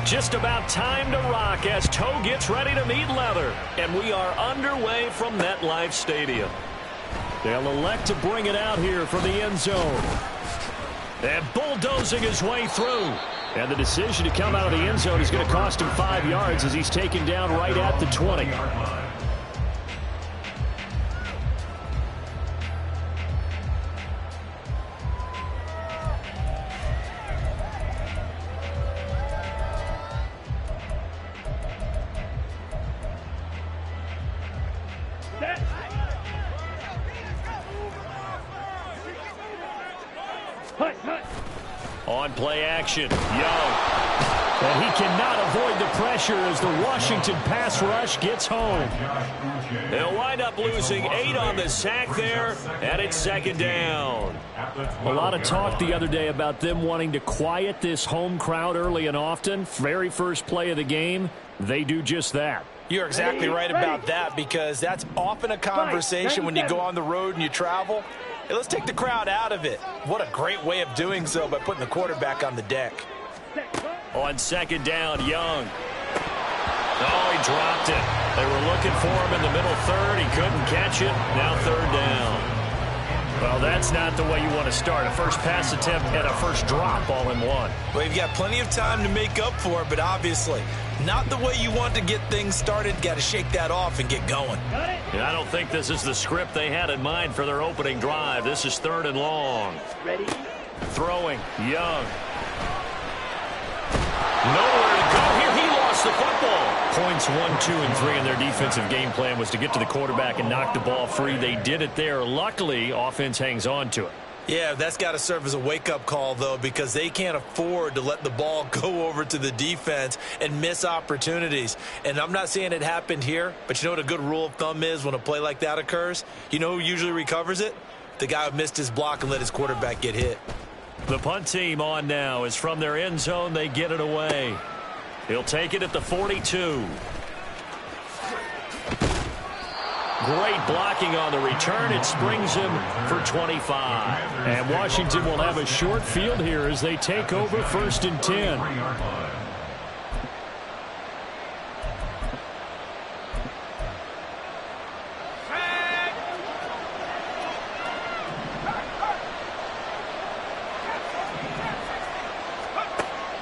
Just about time to rock as toe gets ready to meet leather. And we are underway from MetLife Stadium. They'll elect to bring it out here from the end zone. And bulldozing his way through. And the decision to come out of the end zone is going to cost him 5 yards as he's taken down right at the 20. On play action, Young. And he cannot avoid the pressure as the Washington pass rush gets home. They'll wind up losing 8 on the sack there, and it's second down. A lot of talk the other day about them wanting to quiet this home crowd early and often. Very first play of the game, they do just that. You're exactly right about that, because that's often a conversation when you go on the road and you travel. Hey, let's take the crowd out of it. What a great way of doing so by putting the quarterback on the deck. On second down, Young. Oh, he dropped it. They were looking for him in the middle third. He couldn't catch it. Now third down. Well, that's not the way you want to start. A first pass attempt and a first drop all in one. Well, you've got plenty of time to make up for it, but obviously not the way you want to get things started. Got to shake that off and get going. And I don't think this is the script they had in mind for their opening drive. This is third and long. Ready? Throwing, Young. Nowhere to go here. He lost the football. Points 1, 2, and 3 in their defensive game plan was to get to the quarterback and knock the ball free. They did it there. Luckily, offense hangs on to it. Yeah, that's got to serve as a wake-up call, though, because they can't afford to let the ball go over to the defense and miss opportunities. And I'm not saying it happened here, but you know what a good rule of thumb is when a play like that occurs? You know who usually recovers it? The guy who missed his block and let his quarterback get hit. The punt team on now is from their end zone. They get it away. He'll take it at the 42. Great blocking on the return. It springs him for 25. And Washington will have a short field here as they take over first and 10.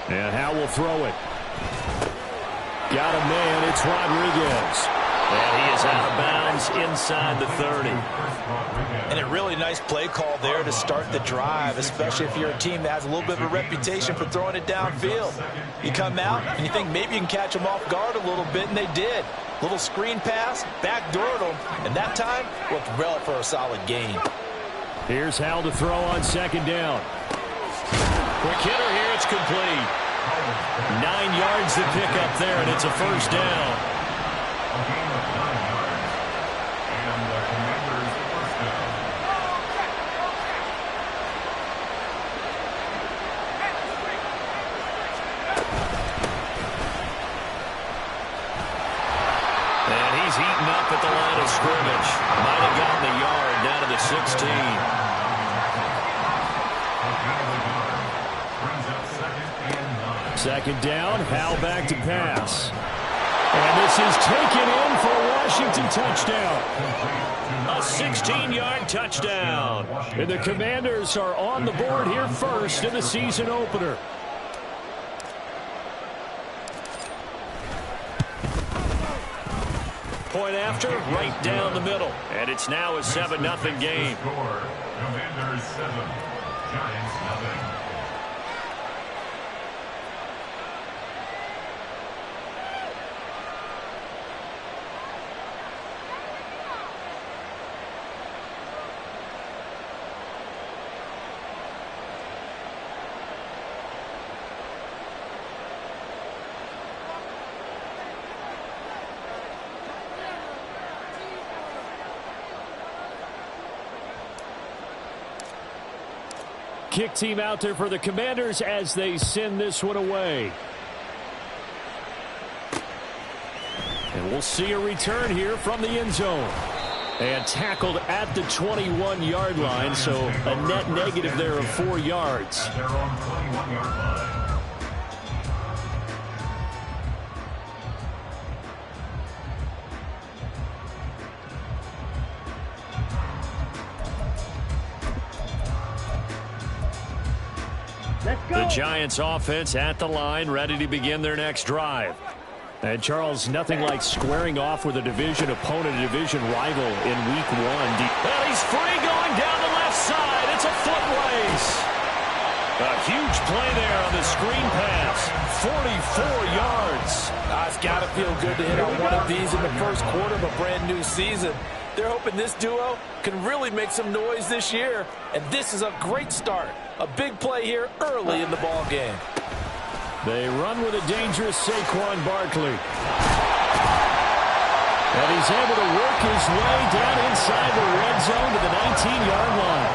And Howe will throw it. Got a man. It's Rodriguez. And he is out of bounds inside the 30. And a really nice play call there to start the drive, especially if you're a team that has a little bit of a reputation for throwing it downfield. You come out and you think maybe you can catch them off guard a little bit, and they did. Little screen pass, backdoored them, and that time looked well for a solid gain. Here's Hal to throw on second down. Quick hitter here, it's complete. 9 yards to pick up there, and it's a first down. And he's heating up at the line of scrimmage. Might have gotten a yard down to the 16. Second down, Hal back to pass. And this is taken in for a Washington touchdown. A 16-yard touchdown. And the Commanders are on the board here first in the season opener. Point after, right down the middle. And it's now a 7-0 game. Commanders 7, Giants 0. Kick team out there for the Commanders as they send this one away. And we'll see a return here from the end zone. And tackled at the 21-yard line, so a net negative there of 4 yards. Giants offense at the line, ready to begin their next drive. And, Charles, nothing like squaring off with a division opponent, a division rival in week 1. Well, he's free going down the left side. It's a foot race. A huge play there on the screen pass. 44 yards. It's got to feel good to hit on one of these in the first quarter of a brand new season. They're hoping this duo can really make some noise this year. And this is a great start. A big play here early in the ball game. They run with a dangerous Saquon Barkley. And he's able to work his way down inside the red zone to the 19-yard line.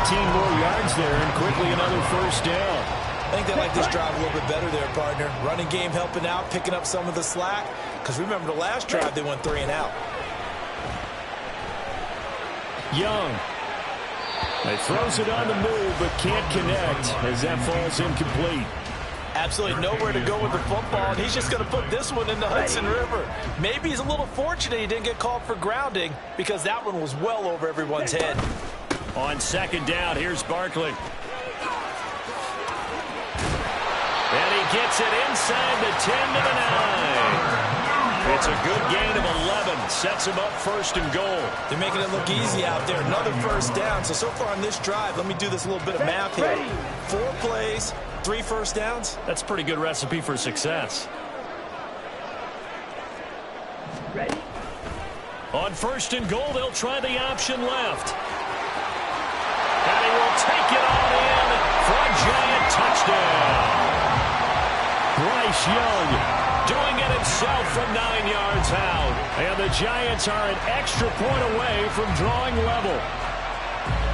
15 more yards there and quickly another first down. I think they like this drive a little bit better there, partner. Running game helping out, picking up some of the slack. Because remember the last drive, they went 3 and out. Young. He throws it on the move but can't connect as that falls incomplete. Absolutely nowhere to go with the football, and he's just going to put this one in the Hudson River. Maybe he's a little fortunate he didn't get called for grounding because that one was well over everyone's head. On second down, here's Barkley. And he gets it inside the 10 to the 9. It's a good gain of 11. Sets him up first and goal. They're making it look easy out there. Another first down. So far on this drive, let me do this a little bit of math here. 4 plays, 3 first downs. That's a pretty good recipe for success. Ready? On first and goal, they'll try the option left. And he will take it all in for a Giant touchdown. Bryce Young doing it himself from 9 yards out. And the Giants are an extra point away from drawing level.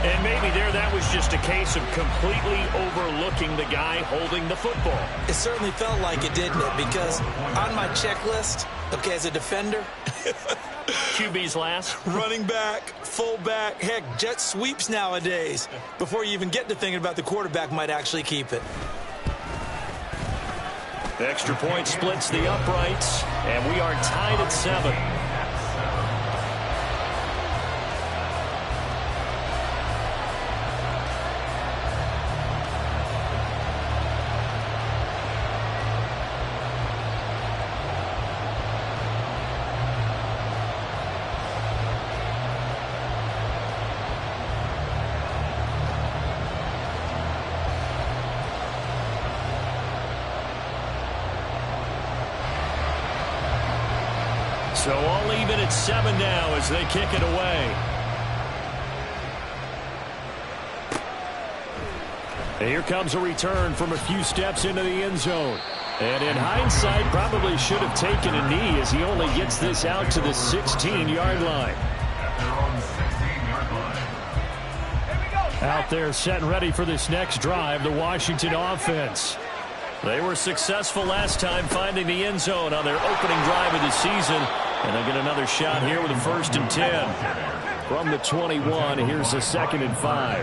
And maybe there that was just a case of completely overlooking the guy holding the football. It certainly felt like it, didn't it? Because on my checklist, okay, as a defender, QB's last. running back, fullback, heck, jet sweeps nowadays. Before you even get to thinking about the quarterback might actually keep it. The extra point splits the uprights, and we are tied at 7. So all even at 7 now as they kick it away. And here comes a return from a few steps into the end zone. And in hindsight, probably should have taken a knee as he only gets this out to the 16-yard line. Out there set and ready for this next drive, the Washington offense. They were successful last time finding the end zone on their opening drive of the season. And they'll get another shot here with a 1st and 10. From the 21, here's a 2nd and 5.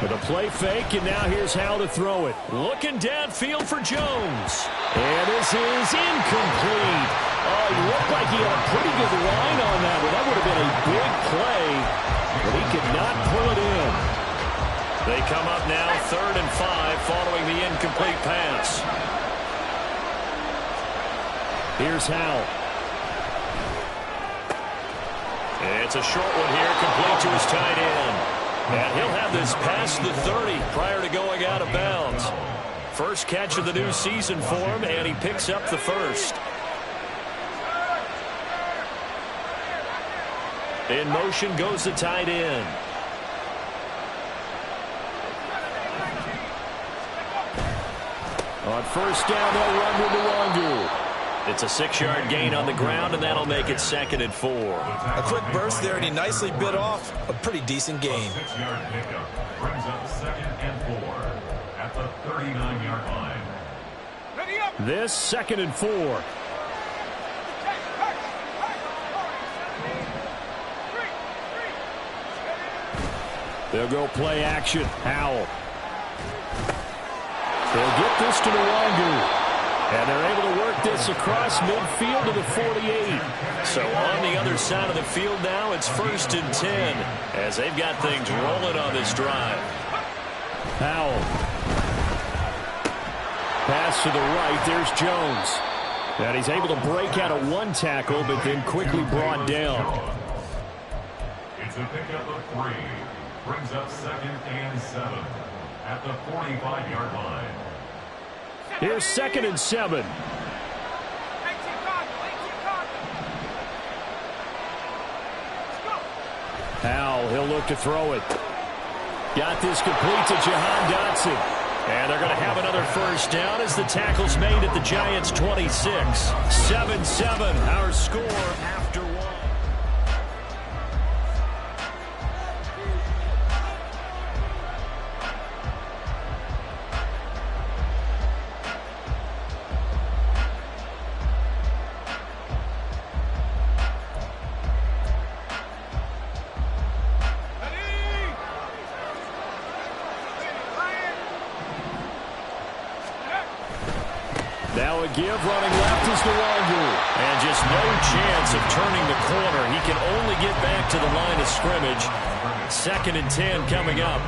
With a play fake, and now here's how to throw it. Looking downfield for Jones. And this is incomplete. Oh, he looked like he had a pretty good line on that one. That would have been a big play, but he could not pull it in. They come up now 3rd and 5 following the incomplete pass. Here's Howell. It's a short one here, complete to his tight end. And he'll have this past the 30 prior to going out of bounds. First catch of the new season for him, and he picks up the first. In motion goes the tight end. On first down, they'll run with Nwangu. It's a 6-yard gain on the ground, and that'll make it 2nd and 4. A quick burst there, and he nicely bit off a pretty decent gain. 6-yard pickup brings up 2nd and 4 at the 39-yard line. This 2nd and 4. They'll go play action. Howell. They'll get this to Nwangu. And they're able to work this across midfield to the 48. So on the other side of the field now, it's 1st and 10 as they've got things rolling on this drive. Powell. Pass to the right. There's Jones. And he's able to break out of one tackle, but then quickly brought down. It's a pickup of 3. Brings up 2nd and 7 at the 45-yard line. Here's 2nd and 7. Powell, he'll look to throw it. Got this complete to Jahan Dotson. And they're going to have another first down as the tackle's made at the Giants' 26. 7-7, our score after one. Now a give, running left is Nwangu. And just no chance of turning the corner. He can only get back to the line of scrimmage. 2nd and 10 coming up.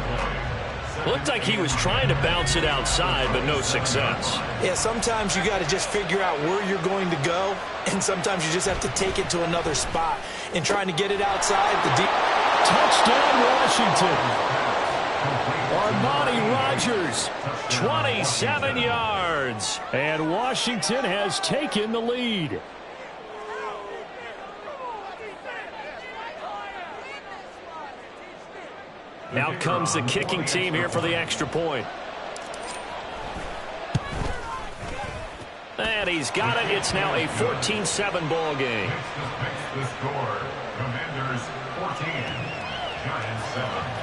Looked like he was trying to bounce it outside, but no success. Yeah, sometimes you got to just figure out where you're going to go, and sometimes you just have to take it to another spot. And trying to get it outside the deep. Touchdown, Washington. Armani Rogers, 27 yards. And Washington has taken the lead. Now comes the kicking team here for the extra point. And he's got it. It's now a 14-7 ball game. The score, Commanders 14, Giants 7.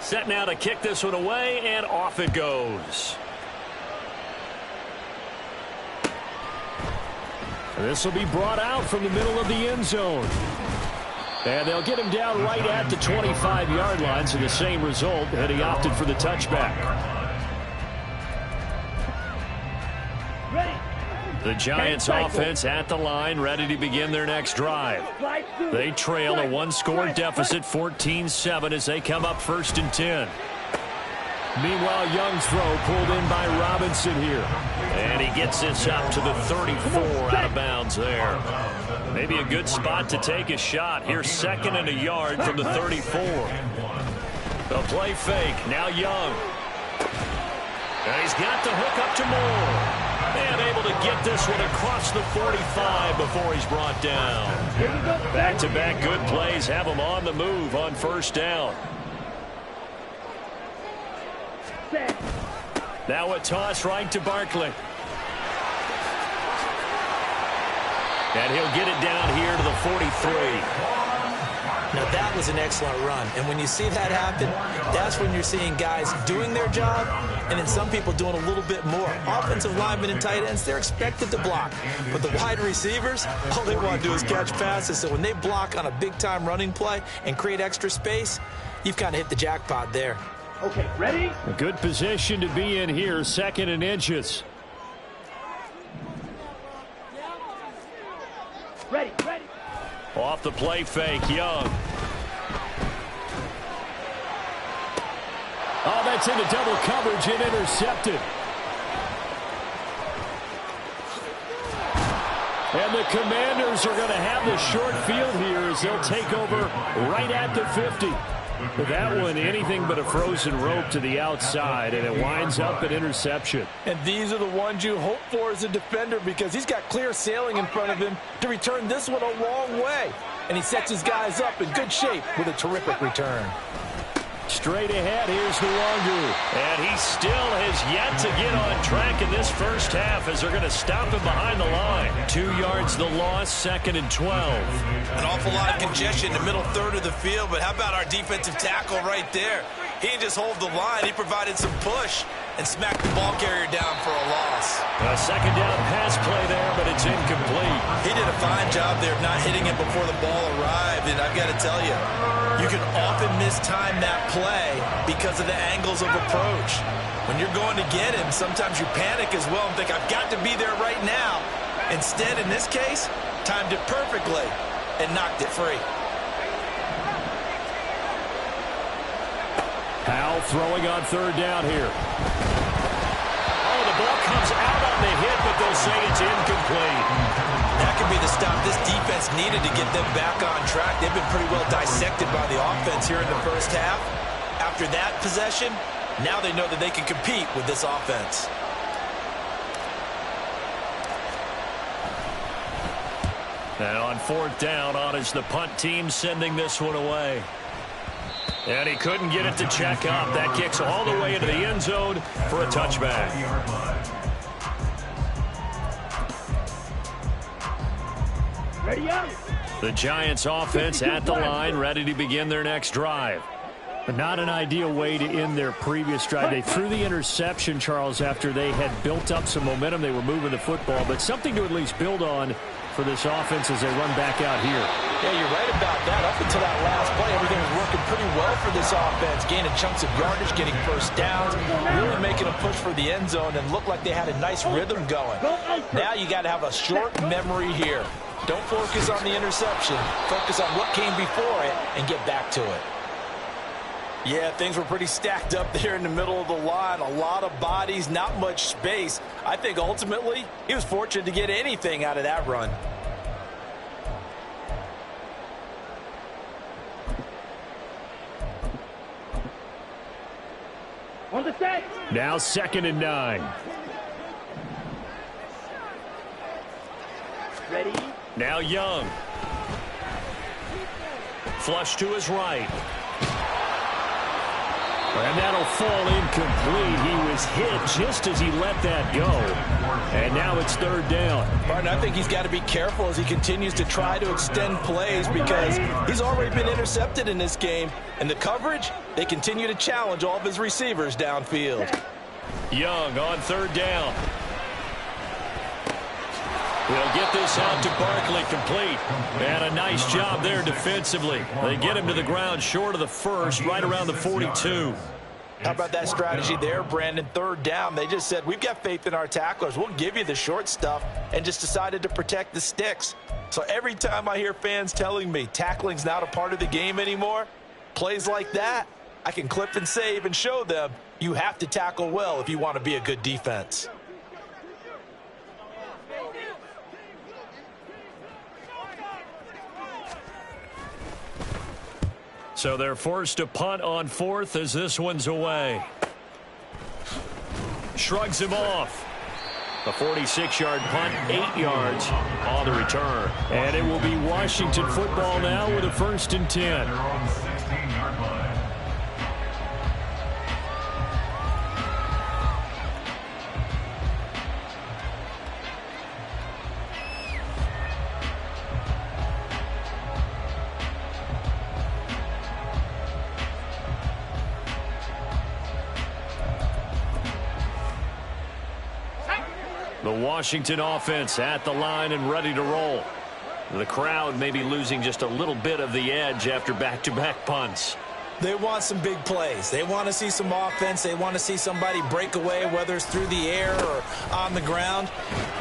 Set now to kick this one away, and off it goes. This will be brought out from the middle of the end zone. And they'll get him down right at the 25-yard line, so the same result, and he opted for the touchback. The Giants offense at the line, ready to begin their next drive. They trail a one-score deficit, 14-7, as they come up 1st and 10. Meanwhile, Young's throw pulled in by Robinson here. And he gets this up to the 34 out of bounds there. Maybe a good spot to take a shot. Here's 2nd and a yard from the 34. The play fake, now Young. And he's got the hook up to Moore. And able to get this one across the 45 before he's brought down. Back-to-back good plays have him on the move on 1st down. Now a toss right to Barkley. And he'll get it down here to the 43. Now that was an excellent run, and when you see that happen, that's when you're seeing guys doing their job, and then some people doing a little bit more. Offensive linemen and tight ends, they're expected to block, but the wide receivers, all they want to do is catch passes. So when they block on a big-time running play and create extra space, you've kind of hit the jackpot there. Okay, ready? A good position to be in here, 2nd and inches. Ready. Off the play fake, Young. Oh, that's into double coverage and intercepted. And the Commanders are going to have the short field here as they'll take over right at the 50. With that one, anything but a frozen rope to the outside, and it winds up an interception. And these are the ones you hope for as a defender, because he's got clear sailing in front of him to return this one a long way. And he sets his guys up in good shape with a terrific return. Straight ahead, here's Nwangu. And he still has yet to get on track in this first half as they're going to stop him behind the line. 2 yards the loss, 2nd and 12. An awful lot of congestion in the middle third of the field, but how about our defensive tackle right there? He didn't just hold the line. He provided some push and smacked the ball carrier down for a loss. A second down pass play there, but it's incomplete. He did a fine job there of not hitting it before the ball arrived, and I've got to tell you, you can often mistime that play because of the angles of approach. When you're going to get him, sometimes you panic as well and think, I've got to be there right now. Instead, in this case, timed it perfectly and knocked it free. Powell throwing on third down here. Oh, the ball comes out on the hit, but they'll say it's incomplete. That could be the stop this defense needed to get them back on track. They've been pretty well dissected by the offense here in the first half. After that possession, now they know that they can compete with this offense. And on fourth down, on is the punt team sending this one away. And he couldn't get it to check up. That kicks all the way into the end zone for a touchback. Ready up. The Giants offense at the line, ready to begin their next drive. But not an ideal way to end their previous drive. They threw the interception, Charles, after they had built up some momentum. They were moving the football, but something to at least build on for this offense as they run back out here. Yeah, you're right about that. Up until that last play, everything was working pretty well for this offense, gaining chunks of yardage, getting first downs, really making a push for the end zone, and looked like they had a nice rhythm going. Now you got to have a short memory here. Don't focus on the interception. Focus on what came before it and get back to it. Yeah, things were pretty stacked up there in the middle of the line. A lot of bodies, not much space. I think ultimately he was fortunate to get anything out of that run. On the set. Now 2nd and 9. Ready. Now Young. Flush to his right. And that'll fall incomplete. He was hit just as he let that go. And now it's 3rd down. Martin, I think he's got to be careful as he continues to try to extend plays because he's already been intercepted in this game. And the coverage, they continue to challenge all of his receivers downfield. Young on 3rd down. They'll get this out to Barkley complete. And a nice job there defensively. They get him to the ground short of the first, right around the 42. How about that strategy there, Brandon? 3rd down. They just said, we've got faith in our tacklers. We'll give you the short stuff, and just decided to protect the sticks. So every time I hear fans telling me tackling's not a part of the game anymore, plays like that, I can clip and save and show them you have to tackle well if you want to be a good defense. So they're forced to punt on 4th as this one's away. Shrugs him off. A 46-yard punt, 8 yards on the return. And it will be Washington football now with a 1st and 10. The Washington offense at the line and ready to roll. The crowd may be losing just a little bit of the edge after back-to-back punts. They want some big plays. They want to see some offense. They want to see somebody break away, whether it's through the air or on the ground.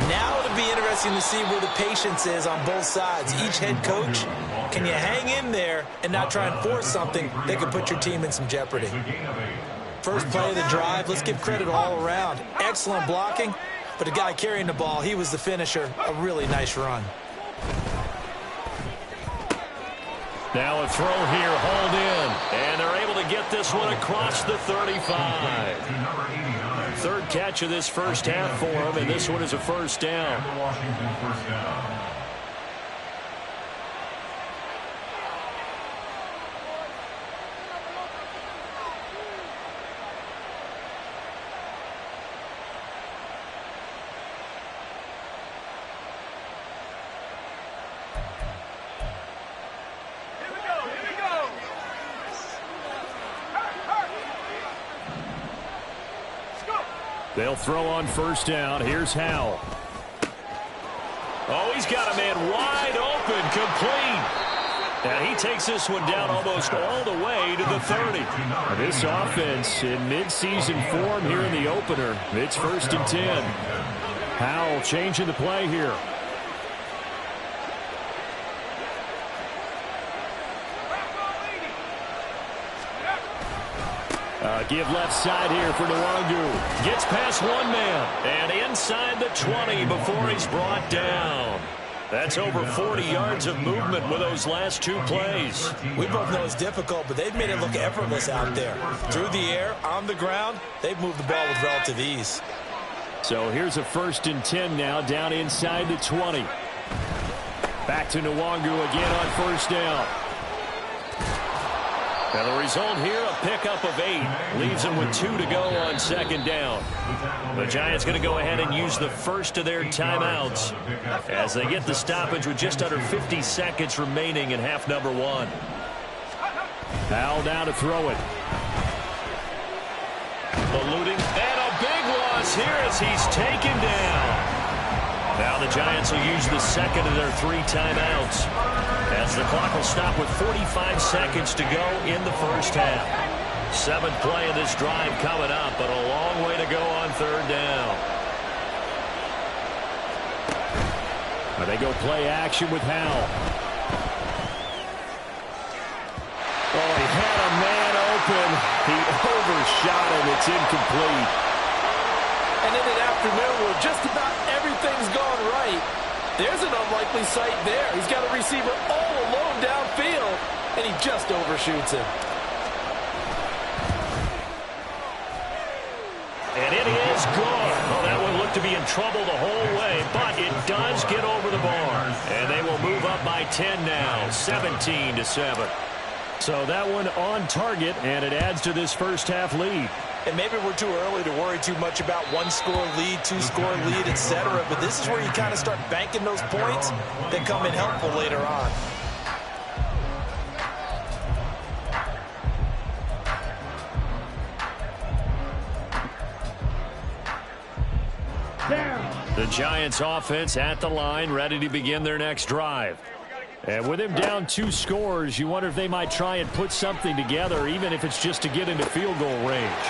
Now it'll be interesting to see where the patience is on both sides. Each head coach, can you hang in there and not try and force something that could put your team in some jeopardy? First play of the drive, let's give credit all around. Excellent blocking, but the guy carrying the ball, he was the finisher. A really nice run. Now a throw here, hauled in, and they're able to get this one across the 35. Third catch of this first half for him, and this one is a first down. They'll throw on first down. Here's Howell. Oh, he's got a man wide open, complete. And he takes this one down almost all the way to the 30. This offense in midseason form here in the opener. It's 1st and 10. Howell changing the play here. Give left side here for Nwangu. Gets past one man and inside the 20 before he's brought down. That's over 40 yards of movement with those last 2 plays. We both know it's difficult, but they've made it look effortless out there. Through the air, on the ground, they've moved the ball with relative ease. So here's a 1st and 10 now, down inside the 20. Back to Nwangu again on first down. And the result here, a pickup of 8. Leaves them with 2 to go on 2nd down. The Giants going to go ahead and use the first of their timeouts as they get the stoppage with just under 50 seconds remaining in half number 1. Howell down to throw it. Eluding, and a big loss here as he's taken down. Now the Giants will use the second of their 3 timeouts as the clock will stop with 45 seconds to go in the first half. 7th play of this drive coming up, but a long way to go on 3rd down. But they go play action with Howell. Oh, he had a man open. He overshot him. It's incomplete. And in an afternoon where just about everything's gone right, there's an unlikely sight there. He's got a receiver all alone downfield, and he just overshoots him. And it is good. Well, that one looked to be in trouble the whole way, but it does get over the bar. And they will move up by 10 now, 17-7. So that one on target, and it adds to this first half lead. And maybe we're too early to worry too much about 1-score lead, 2-score lead, etc. But this is where you kind of start banking those points that come in helpful later on. The Giants offense at the line, ready to begin their next drive. And with him down 2 scores, you wonder if they might try and put something together, even if it's just to get into field goal range.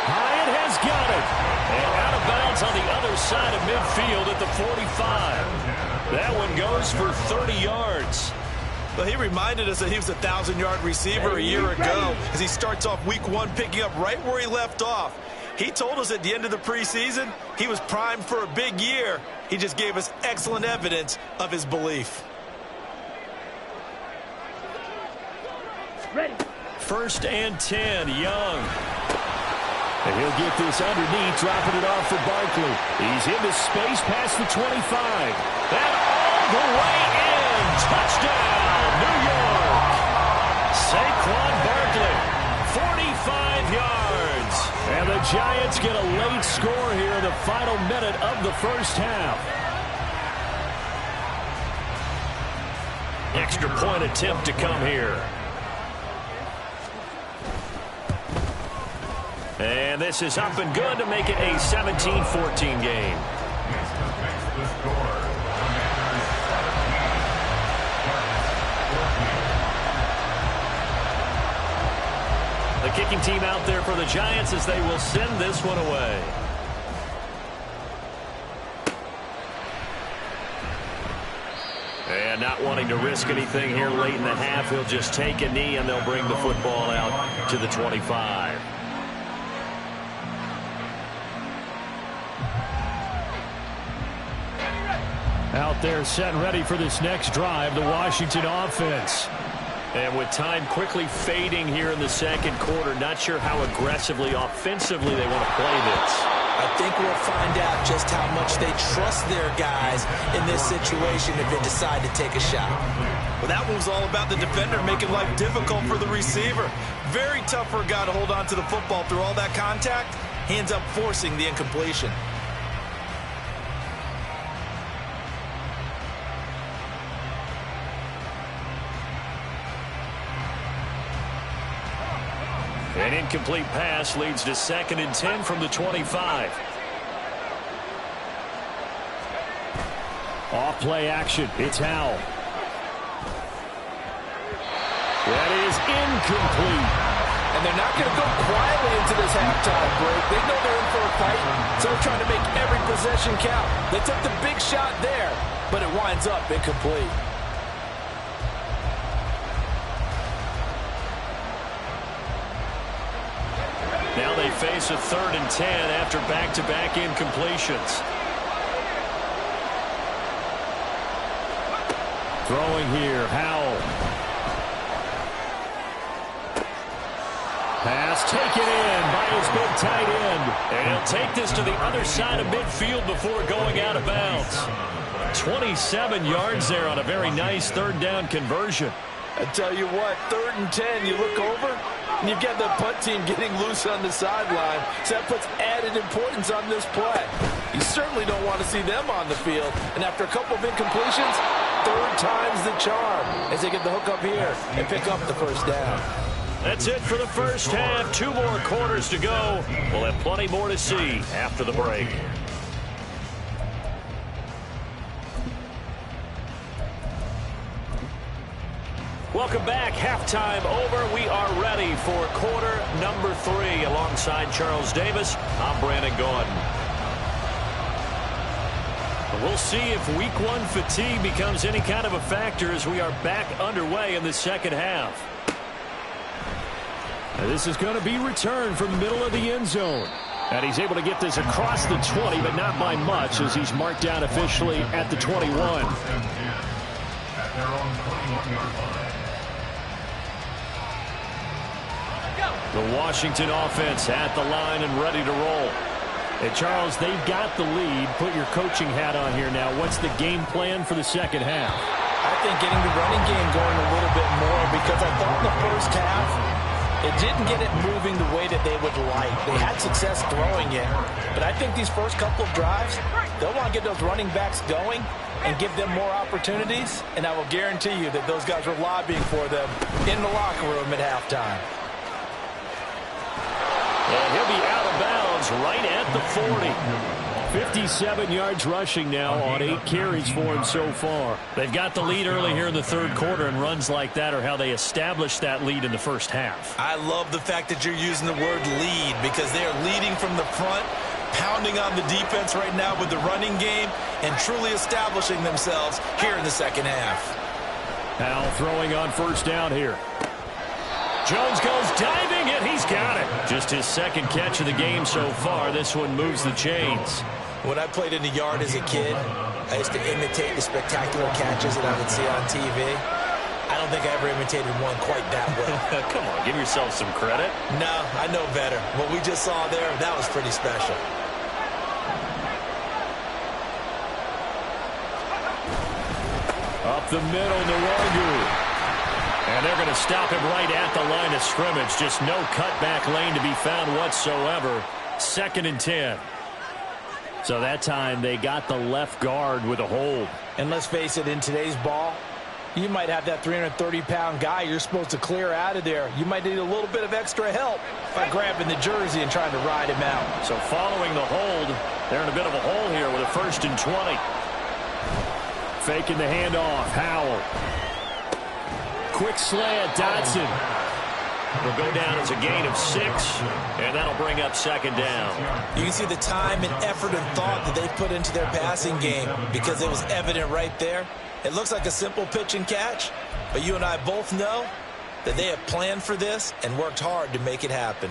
Hyatt has got it. And out of bounds on the other side of midfield at the 45. That one goes for 30 yards. Well, he reminded us that he was a 1,000-yard receiver a year ago as he starts off week 1 picking up right where he left off. He told us at the end of the preseason he was primed for a big year. He just gave us excellent evidence of his belief. Ready. 1st and 10, Young. And he'll get this underneath, dropping it off for Barkley. He's into space past the 25. And all the way in. Touchdown, New York. Saquon Barkley, 45 yards. And the Giants get a late score here in the final minute of the first half. Extra point attempt to come here. And this is up and good to make it a 17-14 game. The kicking team out there for the Giants as they will send this one away. And not wanting to risk anything here late in the half, he'll just take a knee and they'll bring the football out to the 25. Out there set and ready for this next drive, the Washington offense. And with time quickly fading here in the second quarter, not sure how aggressively, offensively they want to play this. I think we'll find out just how much they trust their guys in this situation if they decide to take a shot. Well, that one was all about the defender making life difficult for the receiver. Very tough for a guy to hold on to the football through all that contact. He ends up forcing the incompletion. An incomplete pass leads to 2nd and 10 from the 25. Off play action. It's Howell. That is incomplete. And they're not going to go quietly into this halftime break. They know they're in for a fight, so they're trying to make every possession count. They took the big shot there, but it winds up incomplete. Now they face a 3rd and 10 after back-to-back incompletions. Throwing here, Howell. Pass taken in by his big tight end. And he'll take this to the other side of midfield before going out of bounds. 27 yards there on a very nice 3rd down conversion. I tell you what, 3rd and 10, you look over, and you've got the punt team getting loose on the sideline, so that puts added importance on this play. You certainly don't want to see them on the field, and after a couple of incompletions, 3rd time's the charm as they get the hook up here and pick up the 1st down. That's it for the first half. 2 more quarters to go. We'll have plenty more to see after the break. Welcome back. Halftime over. We are ready for quarter number 3. Alongside Charles Davis, I'm Brandon Gordon. We'll see if week 1 fatigue becomes any kind of a factor as we are back underway in the second half. Now this is going to be returned from the middle of the end zone. And he's able to get this across the 20, but not by much as he's marked down officially at the 21. The Washington offense at the line and ready to roll. And Charles, they've got the lead. Put your coaching hat on here now. What's the game plan for the second half? I think getting the running game going a little bit more, because I thought in the first half it didn't get it moving the way that they would like. They had success throwing it, but I think these first couple of drives, they'll want to get those running backs going and give them more opportunities, and I will guarantee you that those guys were lobbying for them in the locker room at halftime. And he'll be out of bounds right at the 40. 57 yards rushing now on 8 carries for him so far. They've got the lead early here in the 3rd quarter, and runs like that are how they established that lead in the first half. I love the fact that you're using the word lead, because they are leading from the front, pounding on the defense right now with the running game, and truly establishing themselves here in the second half. Howell throwing on 1st down here. Jones goes diving, and he's got it. Just his 2nd catch of the game so far. This one moves the chains. When I played in the yard as a kid, I used to imitate the spectacular catches that I would see on TV. I don't think I ever imitated one quite that well. Come on, give yourself some credit. No, I know better. What we just saw there, that was pretty special. Up the middle, Nwogu. And they're going to stop him right at the line of scrimmage. Just no cutback lane to be found whatsoever. 2nd and 10. So that time they got the left guard with a hold. And let's face it, in today's ball, you might have that 330-pound guy you're supposed to clear out of there. You might need a little bit of extra help by grabbing the jersey and trying to ride him out. So following the hold, they're in a bit of a hole here with a 1st and 20. Faking the handoff, Howell. Quick slant, Dotson. Will go down as a gain of 6, and that'll bring up 2nd down. You can see the time and effort and thought that they put into their passing game, because it was evident right there. It looks like a simple pitch and catch, but you and I both know that they have planned for this and worked hard to make it happen.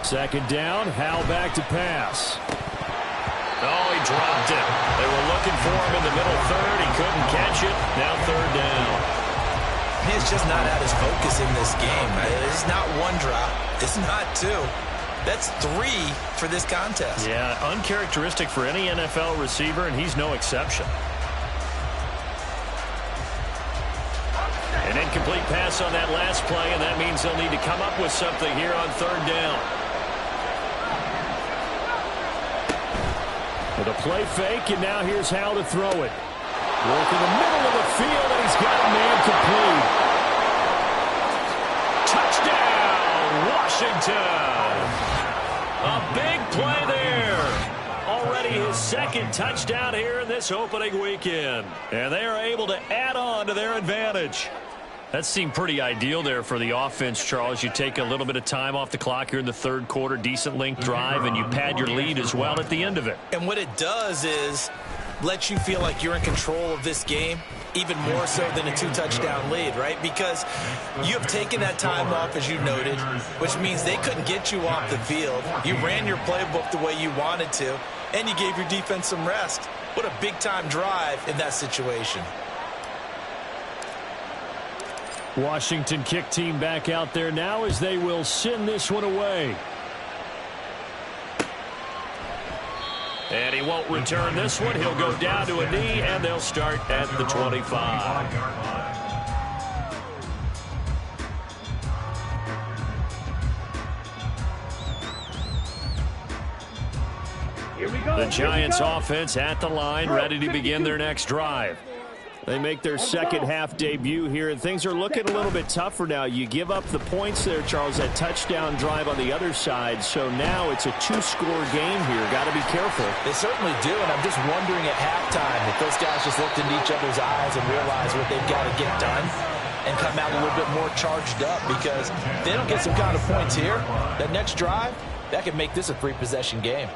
Second down, Howell back to pass. Oh, he dropped it. They were looking for him in the middle 3rd. He couldn't catch it. Now 3rd down. He's just not at his focus in this game. It's not 1 drop. It's not 2. That's 3 for this contest. Yeah, uncharacteristic for any NFL receiver, and he's no exception. incomplete pass on that last play, and that means they'll need to come up with something here on third down. With a play fake, and now here's how to throw it. Work in the middle of the field, and he's got a man complete. Touchdown, Washington. A big play there. Already his second touchdown here in this opening weekend. And they are able to add on to their advantage. That seemed pretty ideal there for the offense, Charles. You take a little bit of time off the clock here in the third quarter, decent length drive, and you pad your lead as well at the end of it. And what it does is let you feel like you're in control of this game, even more so than a two-touchdown lead, right? Because you have taken that time off, as you noted, which means they couldn't get you off the field. You ran your playbook the way you wanted to, and you gave your defense some rest. What a big-time drive in that situation. Washington kick team back out there now as they will send this one away. And he won't return this one. He'll go down to a knee, and they'll start at the 25. Here we go. The Giants offense at the line, ready to begin their next drive. They make their second half debut here, and things are looking a little bit tougher now. You give up the points there, Charles, that touchdown drive on the other side. So now it's a two-score game here. Got to be careful. They certainly do, and I'm just wondering at halftime if those guys just looked into each other's eyes and realized what they've got to get done and come out a little bit more charged up, because if they don't get some kind of points here, that next drive, that could make this a three-possession game.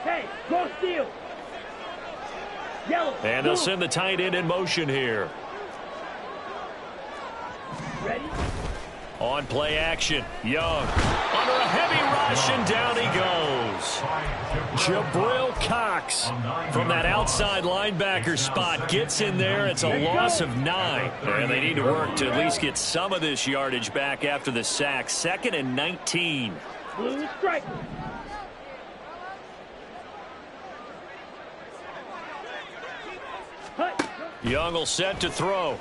Hey, go steal. Yellow. And they'll send the tight end in motion here. Ready? On play action, Young under a heavy rush, and down he goes. Jabril Cox from that outside linebacker spot gets in there. It's a loss of 9. And they need to work to at least get some of this yardage back after the sack. 2nd and 19. Blue striker. Young will set to throw.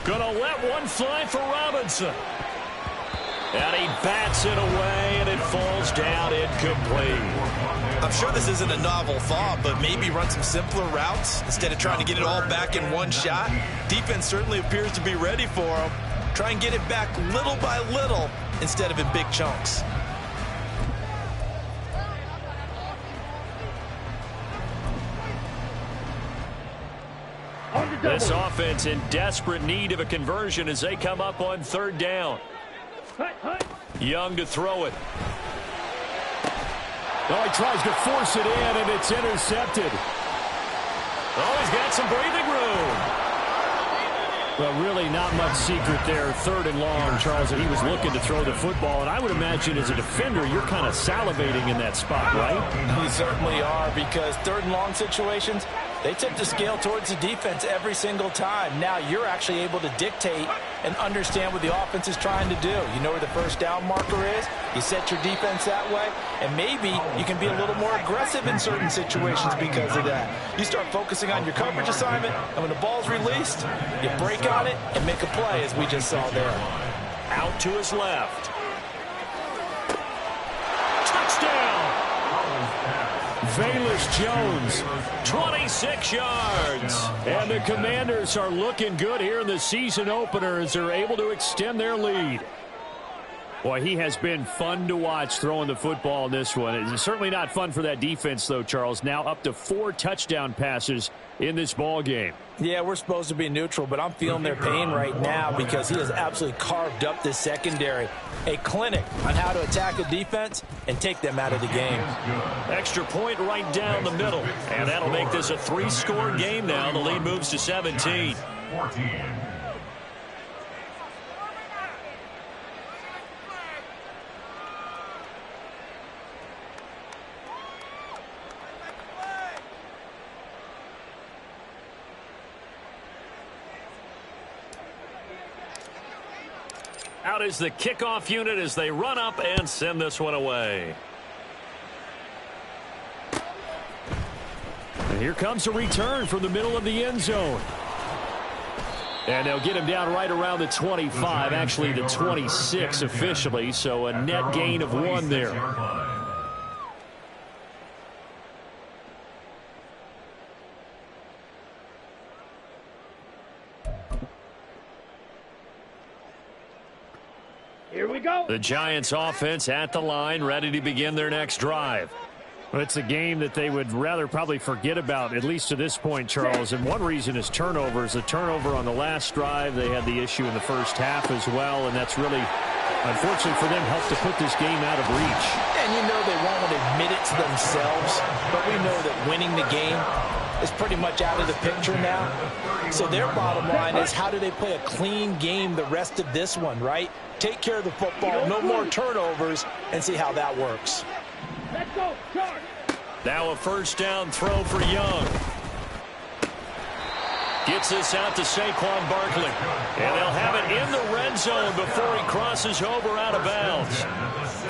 Gonna let one fly for Robinson. And he bats it away, and it falls down incomplete. I'm sure this isn't a novel thought, but maybe run some simpler routes instead of trying to get it all back in one shot. Defense certainly appears to be ready for him. Try and get it back little by little instead of in big chunks. This offense in desperate need of a conversion as they come up on third down. Young to throw it. Oh, he tries to force it in, and it's intercepted. Oh, he's got some breathing room. Well, really not much secret there. 3rd and long, Charles, and he was looking to throw the football. And I would imagine as a defender, you're kind of salivating in that spot, right? We certainly are, because 3rd and long situations, they tip the scale towards the defense every single time. Now you're actually able to dictate and understand what the offense is trying to do. You know where the first down marker is. You set your defense that way, and maybe you can be a little more aggressive in certain situations because of that. You start focusing on your coverage assignment, and when the ball's released, you break on it and make a play, as we just saw there. Out to his left. Touchdown! Velus Jones, 26 yards. And the Commanders are looking good here in the season opener as they're able to extend their lead. Boy, he has been fun to watch throwing the football in this one. It's certainly not fun for that defense, though, Charles. Now up to 4 touchdown passes in this ball game. Yeah, we're supposed to be neutral, but I'm feeling their pain right now because he has absolutely carved up this secondary. A clinic on how to attack a defense and take them out of the game. Extra point right down the middle. And that'll make this a 3-score game now. The lead moves to 17. 14. Out is the kickoff unit as they run up and send this one away. here comes a return from the middle of the end zone. And they'll get him down right around the 25, actually the 26 officially, so a net gain of 1 there. Here we go. The Giants offense at the line, ready to begin their next drive. Well, it's a game that they would rather probably forget about, at least to this point, Charles. And one reason is turnovers. A turnover on the last drive. They had the issue in the first half as well, and that's really, unfortunately for them, helped to put this game out of reach. And you know they won't admit it to themselves, but we know that winning the game is pretty much out of the picture now. So their bottom line is, how do they play a clean game the rest of this one, right? Take care of the football, no more turnovers, and see how that works. Let's go. Charge. Now a first down throw for Young. Gets this out to Saquon Barkley. And they'll have it in the red zone before he crosses over out of bounds.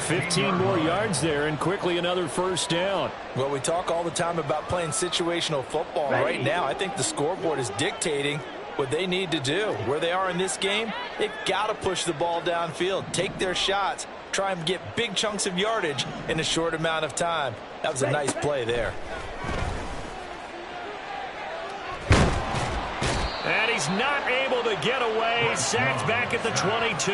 15 more yards there, and quickly another first down. Well, we talk all the time about playing situational football. Right now, I think the scoreboard is dictating what they need to do. Where they are in this game, they've got to push the ball downfield, take their shots, try and get big chunks of yardage in a short amount of time. That was a nice play there. And he's not able to get away. Sacked back at the 22.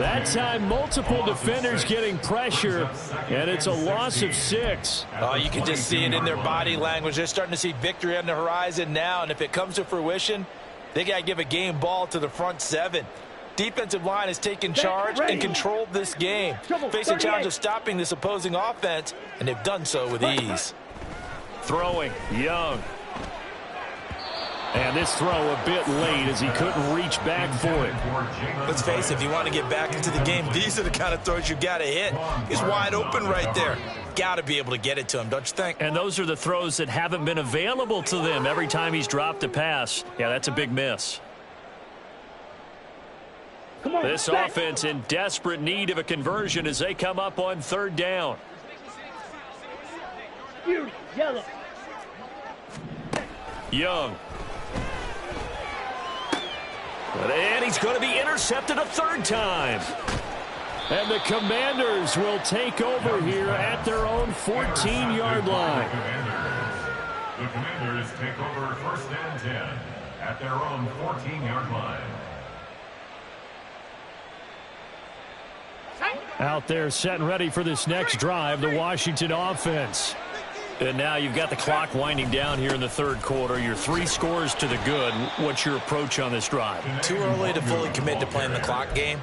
That time, multiple defenders getting pressure, and it's a loss of 6. Oh, you can just see it in their body language. They're starting to see victory on the horizon now, and if it comes to fruition, they got to give a game ball to the front 7. Defensive line has taken charge and controlled this game, facing challenge of stopping this opposing offense, and they've done so with ease. Throwing, Young. And this throw a bit late as he couldn't reach back for it. Let's face it, if you want to get back into the game, these are the kind of throws you got to hit. He's wide open right there. Got to be able to get it to him, don't you think? And those are the throws that haven't been available to them every time he's dropped a pass. Yeah, that's a big miss. Come on, this offense in desperate need of a conversion as they come up on third down. Yellow. Young. And he's going to be intercepted a third time. And the Commanders will take over here at their own 14-yard line. The Commanders take over first and 10 at their own 14-yard line. Out there set and ready for this next drive, the Washington offense. And now you've got the clock winding down here in the third quarter. You're 3 scores to the good. What's your approach on this drive? Too early to fully commit to playing the clock game.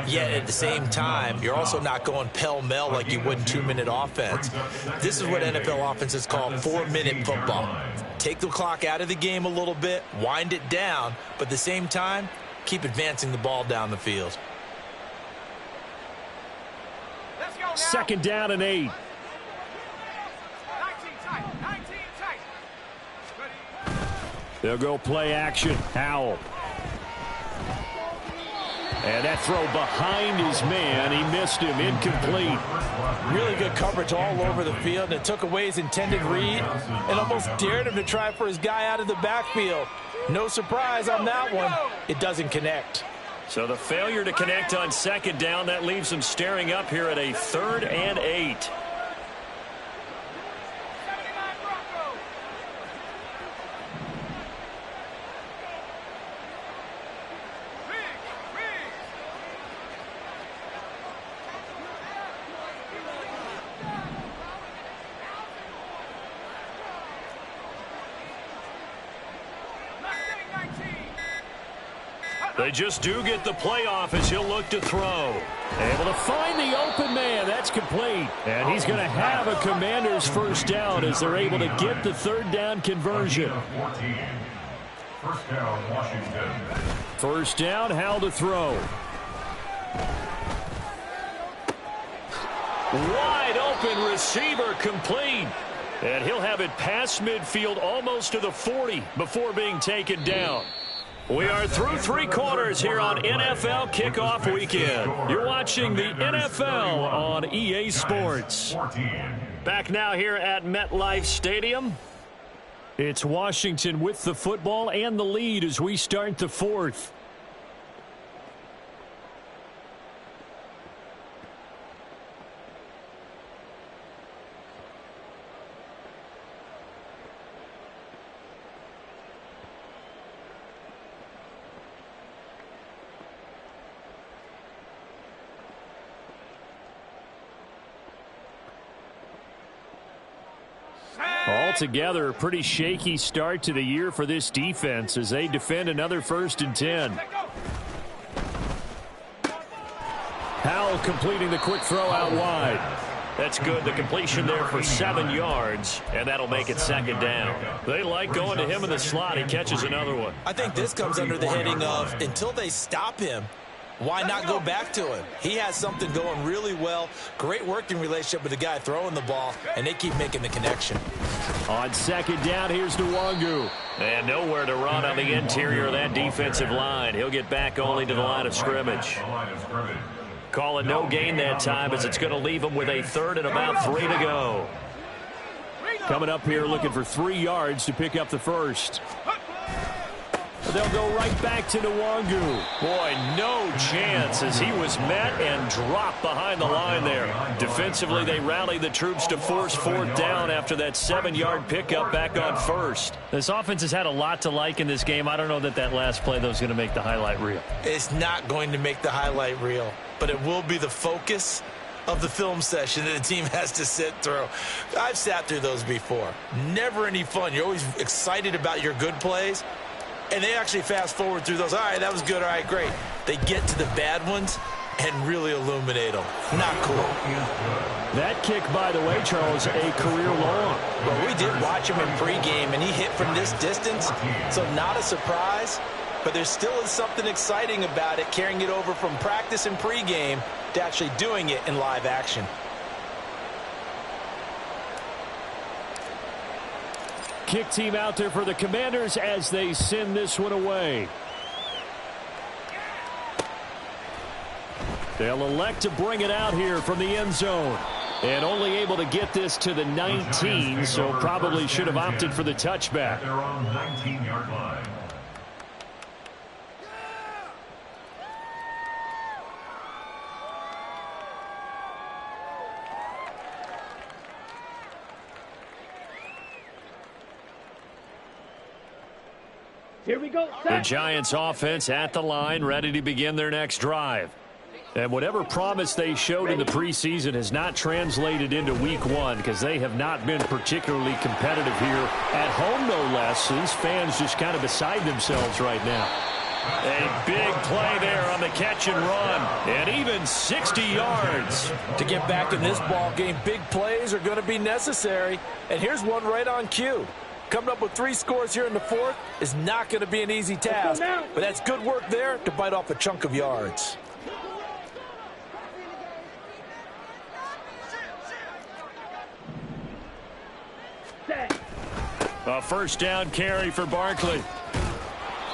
Yet at the same time, you're also not going pell-mell like you would in 2-minute offense. This is what NFL offenses call 4-minute football. Take the clock out of the game a little bit, wind it down, but at the same time, keep advancing the ball down the field. Second down and 8. They'll go play action. Howell. And that throw behind his man. He missed him. Incomplete. Really good coverage all over the field. And it took away his intended read and almost dared him to try for his guy out of the backfield. No surprise on that one. It doesn't connect. So the failure to connect on second down, that leaves him staring up here at a 3rd and 8. They just do get the playoff as he'll look to throw. Able to find the open man. That's complete. And he's going to have a Commander's first down as they're able to get the third down conversion. First down, Washington. First down, Howell to throw. Wide open receiver complete. And he'll have it past midfield almost to the 40 before being taken down. We are through 3 quarters here on NFL Kickoff Weekend. You're watching the NFL on EA Sports. Back now here at MetLife Stadium. It's Washington with the football and the lead as we start the fourth. Altogether, a pretty shaky start to the year for this defense as they defend another 1st and 10. Howell completing the quick throw out wide. That's good. The completion there for 7 yards, and that'll make it 2nd down. They like going to him in the slot. He catches another one. I think this comes under the heading of until they stop him, why not go back to him? He has something going really well. Great working relationship with the guy throwing the ball, and they keep making the connection. On 2nd down, here's Nwangu. And nowhere to run on the interior of that defensive line. He'll get back only to the line of scrimmage. Call it no gain that time as it's going to leave him with a 3rd and about 3 to go. Coming up here looking for 3 yards to pick up the first. They'll go right back to Nwangu. Boy, no chance as he was met and dropped behind the line there. Defensively, they rallied the troops to force 4th down after that 7-yard pickup back on 1st. This offense has had a lot to like in this game. I don't know that last play, though, is going to make the highlight reel. It's not going to make the highlight reel, but it will be the focus of the film session that the team has to sit through. I've sat through those before. Never any fun. You're always excited about your good plays. And they actually fast forward through those. All right, that was good. All right, great. They get to the bad ones and really illuminate them. Not cool. That kick, by the way, Charles, a career long. Well, we did watch him in pregame, and he hit from this distance, so not a surprise. But there still is something exciting about it, carrying it over from practice and pregame to actually doing it in live action. Kick team out there for the Commanders as they send this one away. They'll elect to bring it out here from the end zone. And only able to get this to the 19, so probably should have opted for the touchback. They're on 19-yard line. Here we go. The Giants offense at the line, ready to begin their next drive. And whatever promise they showed in the preseason has not translated into week 1 because they have not been particularly competitive here at home, no less. These fans just kind of beside themselves right now. A big play there on the catch and run, and even 60 yards. To get back in this ball game, big plays are going to be necessary. And here's one right on cue. Coming up with 3 scores here in the 4th is not going to be an easy task, but that's good work there to bite off a chunk of yards. A 1st down carry for Barkley.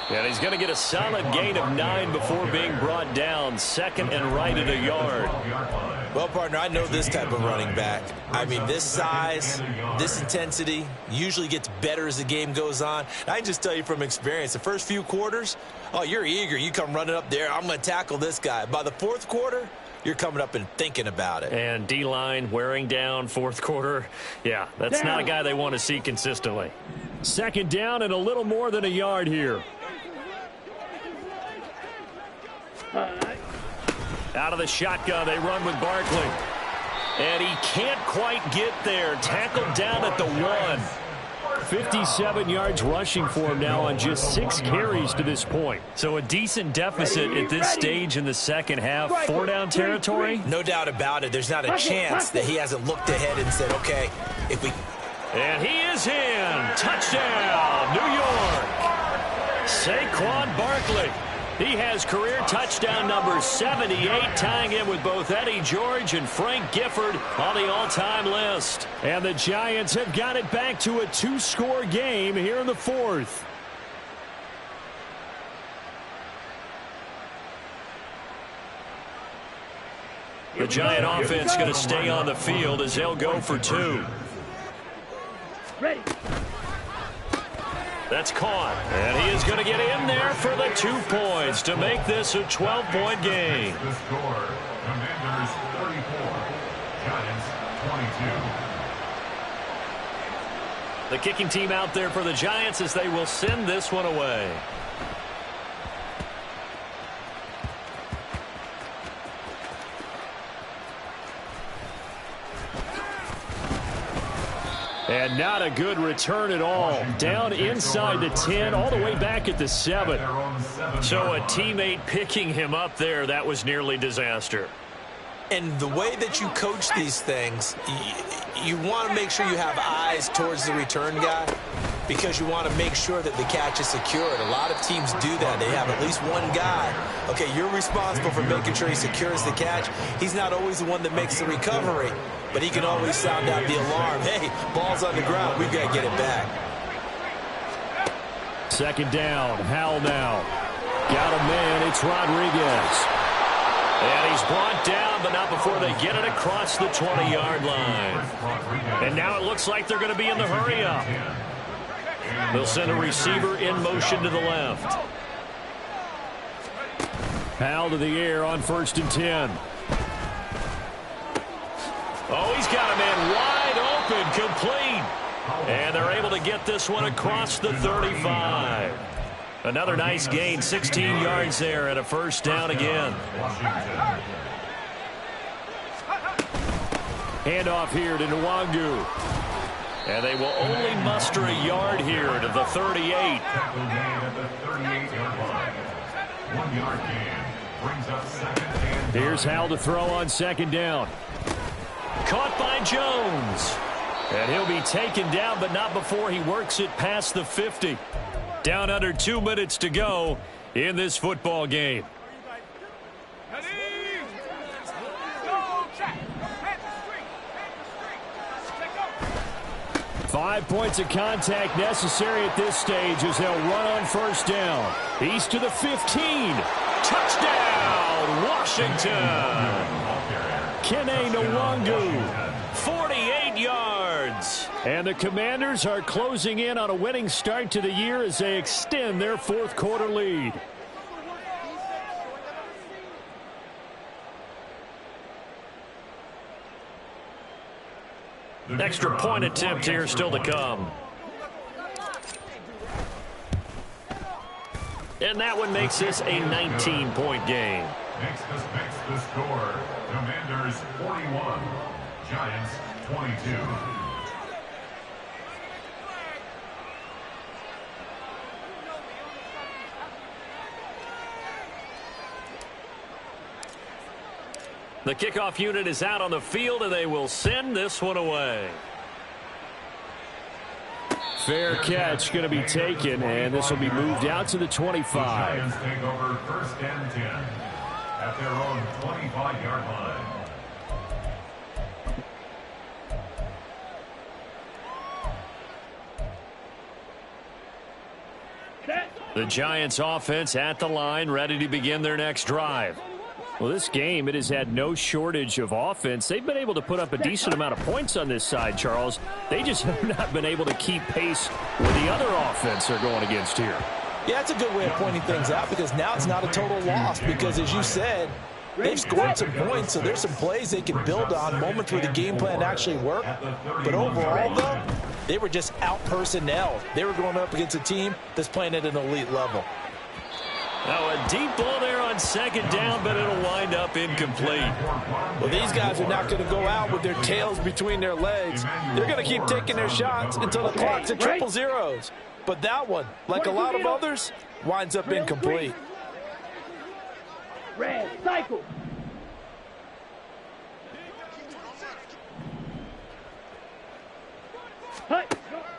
And he's going to get a solid gain of 9 before being brought down. 2nd and right at a yard. Well, partner, I know this type of running back. I mean, this size, this intensity usually gets better as the game goes on. And I can just tell you from experience, the first few quarters, oh, you're eager. You come running up there. I'm going to tackle this guy. By the 4th quarter, you're coming up and thinking about it. And D-line wearing down 4th quarter. Yeah, that's not a guy they want to see consistently. 2nd down and a little more than a yard here. Out of the shotgun, they run with Barkley. And he can't quite get there. Tackled down at the 1. 57 yards rushing for him now on just 6 carries to this point. So a decent deficit at this stage in the second half. 4-down territory? No doubt about it. There's not a chance that he hasn't looked ahead and said, okay, if we... And he is in. Touchdown, New York. Saquon Barkley. He has career touchdown number 78, tying in with both Eddie George and Frank Gifford on the all-time list. And the Giants have got it back to a 2-score game here in the 4th. The Giant offense going to stay on the field as they'll go for 2. Ready. That's caught. And he is going to get in there for the 2 points to make this a 12-point game. The score, Commanders 34, Giants 22. The kicking team out there for the Giants as they will send this one away. And not a good return at all. Down inside the 10, all the way back at the 7. So a teammate picking him up there, that was nearly disaster. And the way that you coach these things, you want to make sure you have eyes towards the return guy because you want to make sure that the catch is secured. A lot of teams do that. They have at least one guy. Okay, you're responsible for making sure he secures the catch. He's not always the one that makes the recovery, but he can always sound out the alarm. Hey, ball's on the ground. We've got to get it back. Second down. Howell now. Got a man. It's Rodriguez. And he's brought down, but not before they get it across the 20-yard line. And now it looks like they're going to be in the hurry-up. They'll send a receiver in motion to the left. Howell to the air on 1st and 10. Oh, he's got a man wide open, complete. And they're able to get this one across the 35. Another nice gain, 16 yards there, and a first down again. Handoff here to Nwangu. And they will only muster a yard here to the 38. Here's Howell to throw on 2nd down. Caught by Jones. And he'll be taken down, but not before he works it past the 50. Down under 2 minutes to go in this football game. 5 points of contact necessary at this stage as they'll run on 1st down. He's to the 15. Touchdown, Washington. Kene Nwangu, 48 yards. And the Commanders are closing in on a winning start to the year as they extend their 4th quarter lead. Extra point attempt here still to come. And that one makes this a 19-point game. Makes the score. Commanders 41, Giants 22. The kickoff unit is out on the field, and they will send this one away. Fair catch going to be taken, and this will be moved out to the 25. The Giants take over 1st and 10 at their own 25-yard line. The Giants offense at the line, ready to begin their next drive. Well, this game, it has had no shortage of offense. They've been able to put up a decent amount of points on this side, Charles. They just have not been able to keep pace with the other offense they're going against here. Yeah, that's a good way of pointing things out because now it's not a total loss because, as you said, they've scored some points, so there's some plays they can build on, moments where the game plan actually worked. But overall, though, they were just out-personnelled. They were going up against a team that's playing at an elite level. Now a deep ball there on 2nd down, but it'll wind up incomplete. Well, these guys are not going to go out with their tails between their legs. They're going to keep taking their shots until the clock's at triple zeros. But that one, like a lot of others, winds up incomplete. Red, cycle.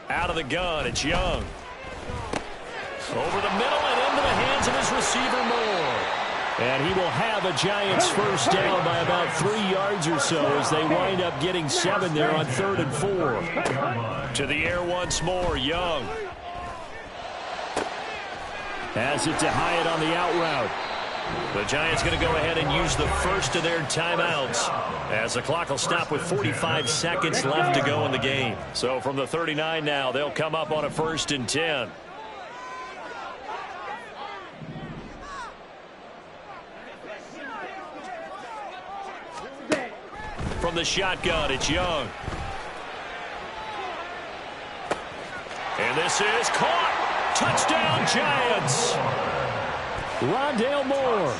Out of the gun, it's Young. Over the middle and into the hands of his receiver Moore. And he will have a Giants first down by about 3 yards or so as they wind up getting 7 there on 3rd and 4. To the air once more, Young. Has it to Hyatt on the out route. The Giants going to go ahead and use the first of their timeouts as the clock will stop with 45 seconds left to go in the game. So from the 39 now, they'll come up on a 1st and 10. from the shotgun. It's Young. And this is caught. Touchdown, Giants. Rondale Moore,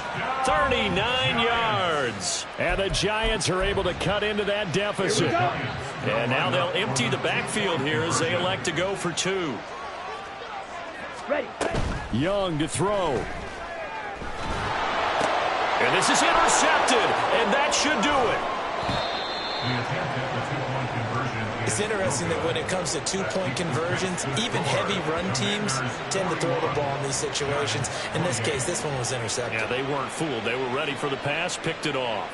39 yards. And the Giants are able to cut into that deficit. And now they'll empty the backfield here as they elect to go for 2. Ready. Young to throw. And this is intercepted, and that should do it. It's interesting that when it comes to two-point conversions, even heavy run teams tend to throw the ball in these situations. In this case, this one was intercepted. Yeah, they weren't fooled. They were ready for the pass, picked it off.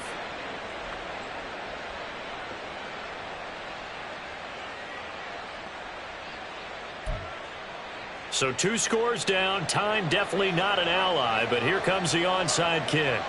So 2 scores down. Time definitely not an ally, but here comes the onside kick.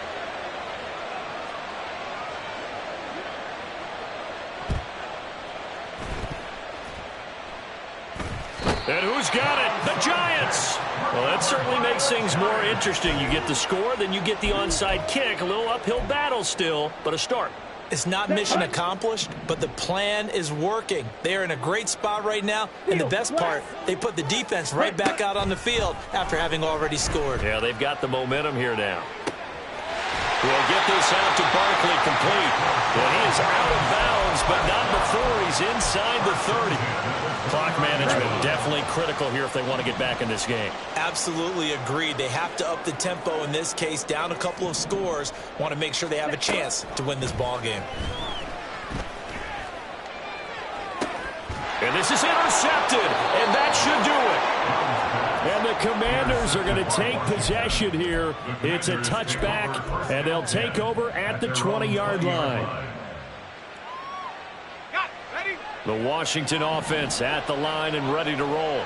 And who's got it? The Giants! Well, that certainly makes things more interesting. You get the score, then you get the onside kick. A little uphill battle still, but a start. It's not mission accomplished, but the plan is working. They are in a great spot right now, and the best part, they put the defense right back out on the field after having already scored. Yeah, they've got the momentum here now. We'll get this out to Barkley complete. And he is out of bounds, but not before he's inside the 30. Clock management definitely critical here if they want to get back in this game. Absolutely agreed. They have to up the tempo in this case, down a couple of scores. Want to make sure they have a chance to win this ball game. And this is intercepted, and that should do it. And the Commanders are going to take possession here. It's a touchback, and they'll take over at the 20-yard line. The Washington offense at the line and ready to roll.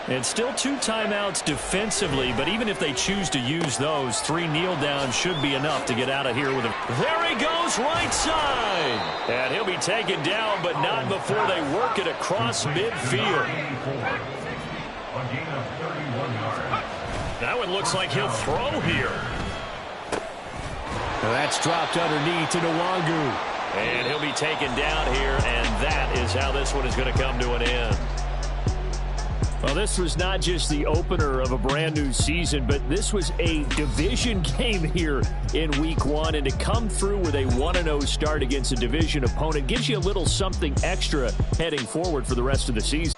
And still 2 timeouts defensively, but even if they choose to use those, 3 kneel downs should be enough to get out of here with him. There he goes, right side. And he'll be taken down, but not before they work it across midfield. That one looks like he'll throw here. That's dropped underneath to Nwangu. And he'll be taken down here, and that is how this one is going to come to an end. Well, this was not just the opener of a brand new season, but this was a division game here in week 1. And to come through with a 1-0 start against a division opponent gives you a little something extra heading forward for the rest of the season.